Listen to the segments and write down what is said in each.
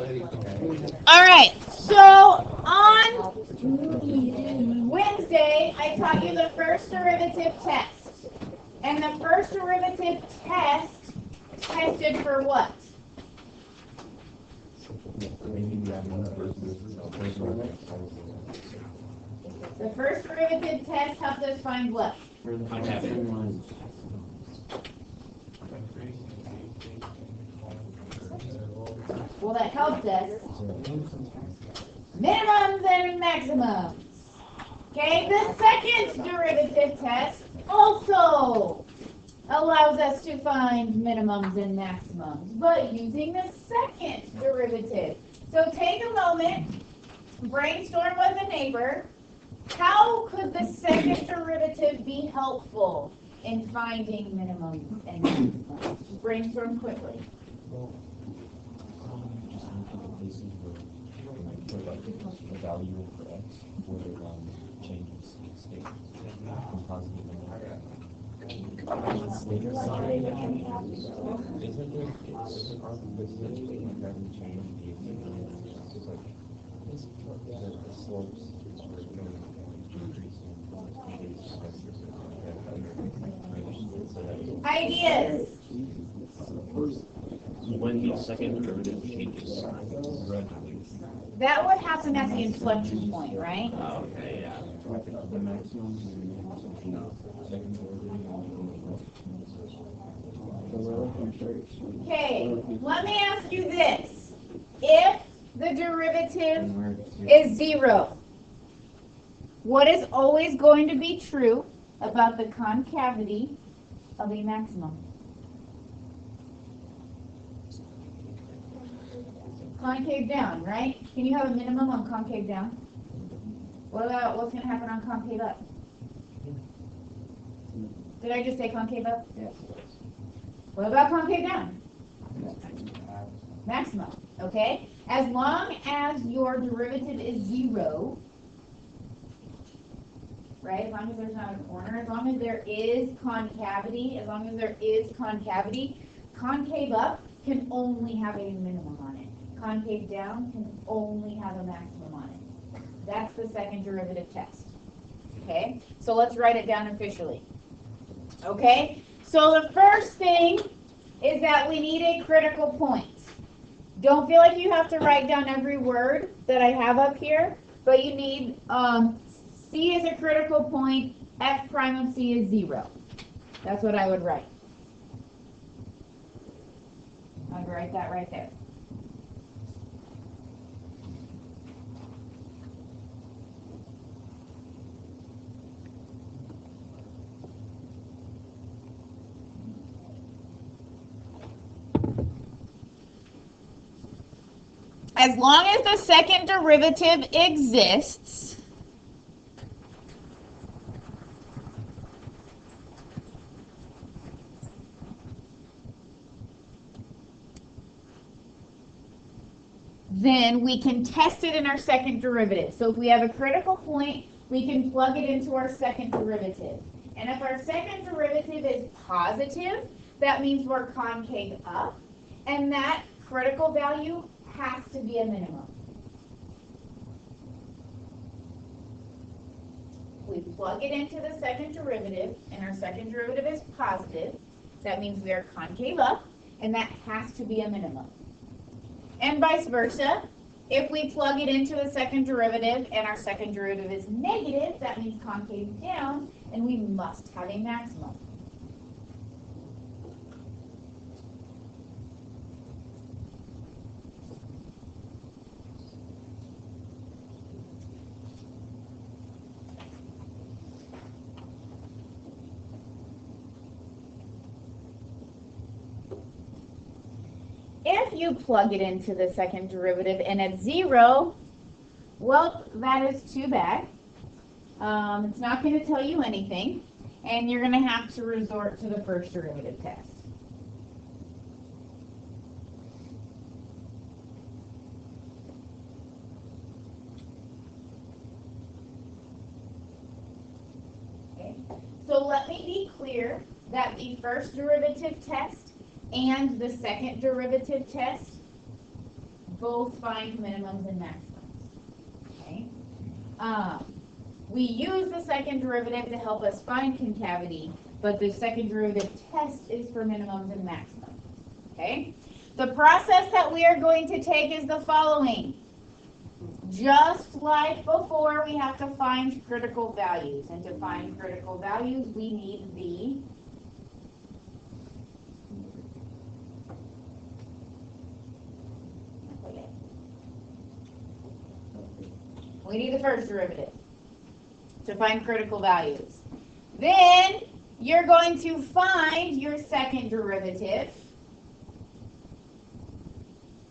All right, so on Wednesday, I taught you the first derivative test. And the first derivative test tested for what? The first derivative test helped us find what? Well, that helped us. Minimums and maximums. Okay, the second derivative test also allows us to find minimums and maximums, but using the second derivative. So take a moment, brainstorm with a neighbor. How could the second derivative be helpful in finding minimums and maximums? Brainstorm quickly. The value for x where it changes state from positive to negative. State sign isn't there? It's doesn't change it's like the slopes are going increasing. Ideas. When the second derivative changes sign, that would happen at the inflection point, right? Okay, yeah. Okay, let me ask you this. If the derivative is 0, what is always going to be true about the concavity of a maximum? Concave down, right? Can you have a minimum on concave down? What about what's going to happen on concave up? Did I just say concave up? Yes. What about concave down? Maximum, okay? As long as your derivative is 0, right? As long as there's not a corner, as long as there is concavity, concave up can only have a minimum on it. Concave down can only have a maximum on it. That's the second derivative test. Okay? So let's write it down officially. Okay? So the first thing is that we need a critical point. Don't feel like you have to write down every word that I have up here, but you need C is a critical point, F prime of C is 0. That's what I would write. I'd write that right there. As long as the second derivative exists, then we can test it in our second derivative. So if we have a critical point, we can plug it into our second derivative. And if our second derivative is positive, that means we're concave up, and that critical value has to be a minimum. We plug it into the second derivative, and our second derivative is positive. That means we are concave up, and that has to be a minimum. And vice versa. If we plug it into the second derivative, and our second derivative is negative, that means concave down, and we must have a maximum. If you plug it into the second derivative and it's 0, well, that is too bad. It's not going to tell you anything, and you're going to have to resort to the first derivative test. Okay. So let me be clear that the first derivative test and the second derivative test both find minimums and maximums. Okay? We use the second derivative to help us find concavity, but the second derivative test is for minimums and maximums. Okay? The process that we are going to take is the following. Just like before, we have to find critical values. And to find critical values, we need the first derivative to find critical values. Then you're going to find your second derivative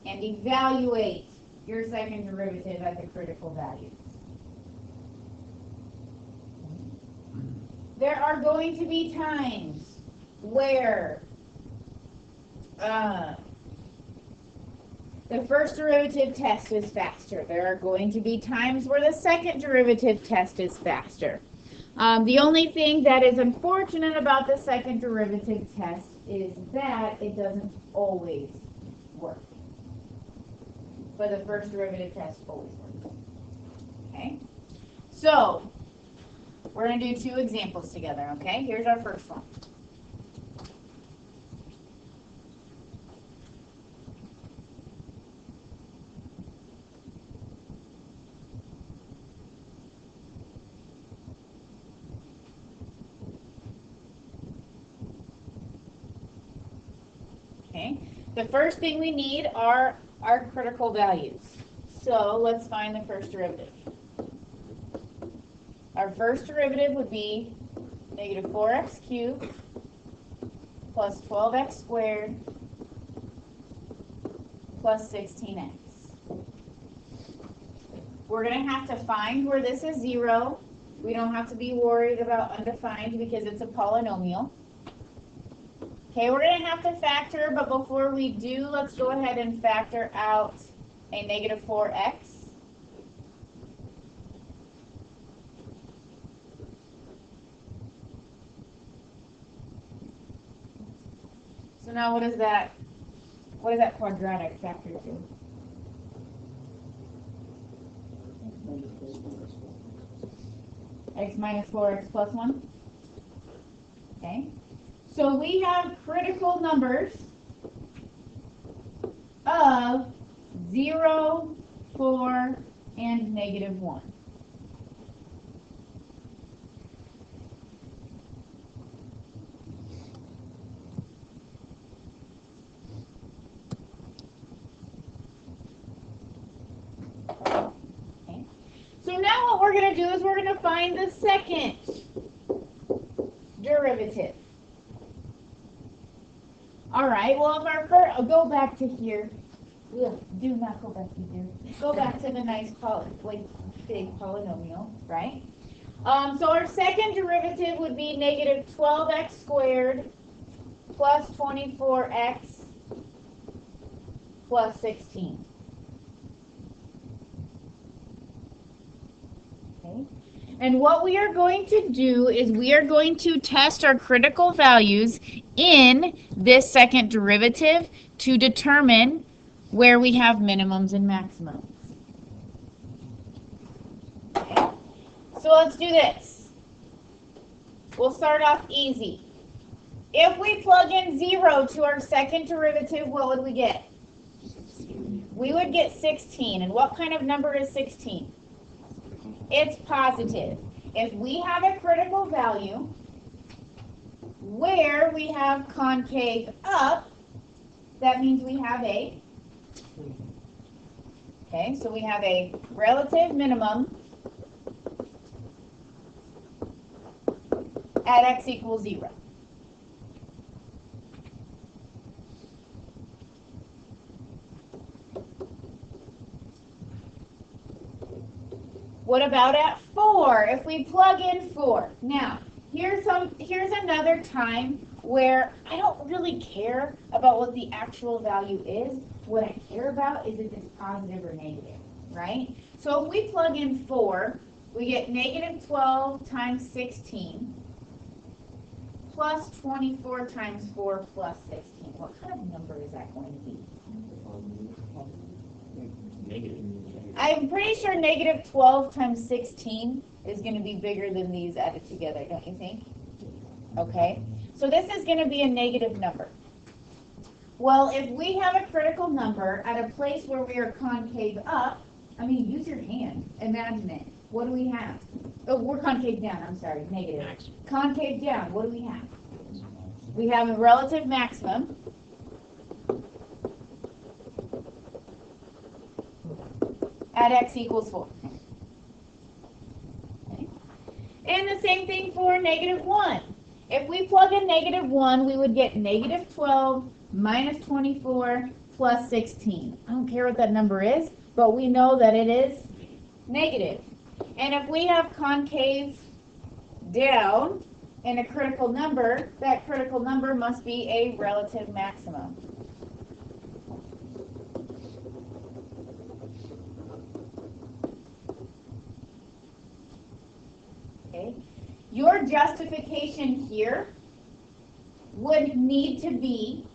and evaluate your second derivative at the critical values. There are going to be times where the first derivative test is faster. There are going to be times where the second derivative test is faster. The only thing that is unfortunate about the second derivative test is that it doesn't always work. But the first derivative test always works. Okay? So, we're going to do two examples together, okay? Here's our first one. Okay? The first thing we need are our critical values. So let's find the first derivative. Our first derivative would be negative 4x cubed plus 12x squared plus 16x. We're going to have to find where this is 0. We don't have to be worried about undefined because it's a polynomial. Okay, we're going to have to factor, but before we do, let's go ahead and factor out a negative 4x. So now what is that quadratic factor to? X minus 4x plus 1. Okay. So we have critical numbers of 0, 4, and negative 1. Okay. So now what we're going to do is we're going to find the second derivative. All right, well, if our first, I'll go back to here. Ugh, do not go back to here. Go back to the nice, big polynomial, right? So our second derivative would be negative 12x squared plus 24x plus 16. Okay. And what we are going to do is we are going to test our critical values in this second derivative to determine where we have minimums and maximums. Okay. So let's do this. We'll start off easy. If we plug in 0 to our second derivative, what would we get? We would get 16. And what kind of number is 16? It's positive. If we have a critical value where we have concave up, that means we have a, okay, so we have a relative minimum at x equals 0. What about at 4? If we plug in 4. Now, here's another time where I don't really care about what the actual value is. What I care about is if it's positive or negative, right? So if we plug in 4, we get negative 12 times 16 plus 24 times 4 plus 16. What kind of number is that going to be? I'm pretty sure negative 12 times 16 is going to be bigger than these added together, don't you think? Okay, so this is going to be a negative number. Well, if we have a critical number at a place where we are concave up, I mean, use your hand, imagine it. What do we have? Oh, we're concave down, I'm sorry, negative. Concave down, what do we have? We have a relative maximum. At x equals 4. Okay. And the same thing for negative 1. If we plug in negative 1, we would get negative 12 minus 24 plus 16. I don't care what that number is, but we know that it is negative. And if we have concave down in a critical number, that critical number must be a relative maximum. Okay. Your justification here would need to be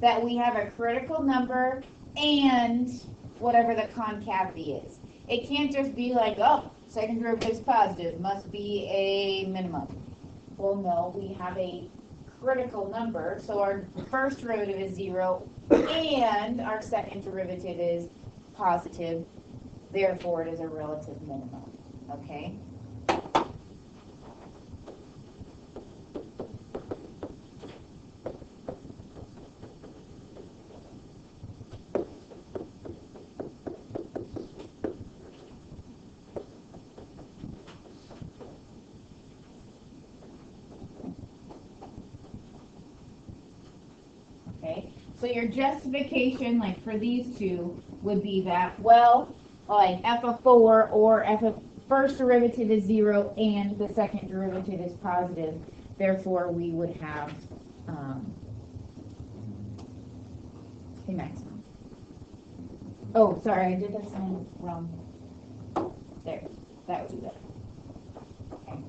that we have a critical number and whatever the concavity is. It can't just be like, oh, second derivative is positive, must be a minimum. Well, no, we have a critical number, so our first derivative is 0 and our second derivative is positive, therefore it is a relative minimum. Okay? Okay, so your justification, like for these two, would be that, well, like f of 4 or f of first derivative is 0 and the second derivative is positive, therefore we would have a maximum. Oh, sorry, I did that sign wrong. There, that would be better. Okay.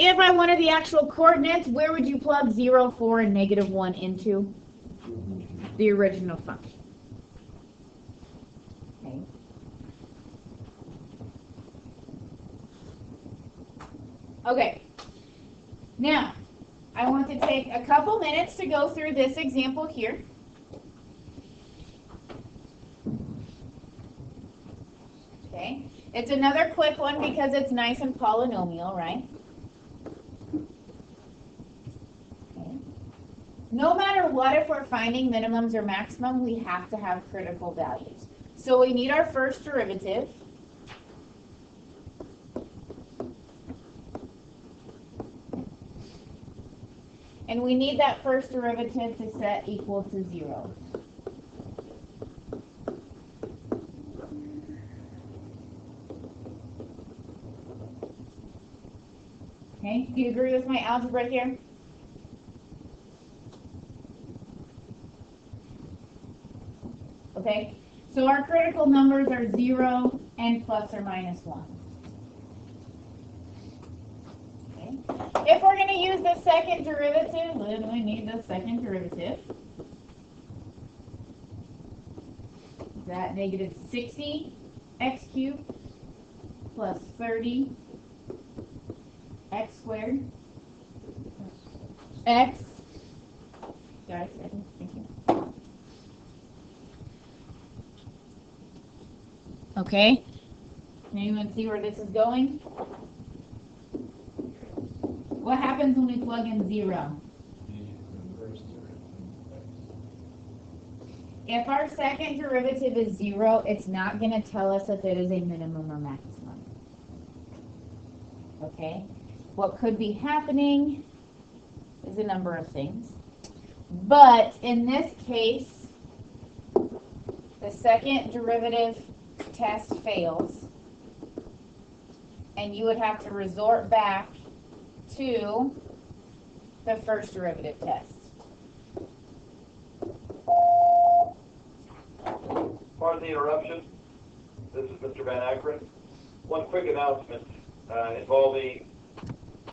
If I wanted the actual coordinates, where would you plug 0, 4, and negative 1 into? The original function. Okay. Okay. Now, I want to take a couple minutes to go through this example here. Okay. It's another quick one because it's nice and polynomial, right? No matter what, if we're finding minimums or maximum, we have to have critical values. So we need our first derivative. And we need that first derivative to set equal to 0. Okay, do you agree with my algebra here? Okay, so our critical numbers are 0 and plus or minus 1. Okay. If we're going to use the second derivative, then we need the second derivative. That negative 60 x cubed plus 30 x squared x. Got it, thank you. Okay, anyone see where this is going? What happens when we plug in 0? If our second derivative is 0, it's not going to tell us if it is a minimum or maximum. Okay, what could be happening is a number of things. But in this case, the second derivative test fails, and you would have to resort back to the first derivative test. Pardon the interruption. This is Mr. Van Akron. One quick announcement involving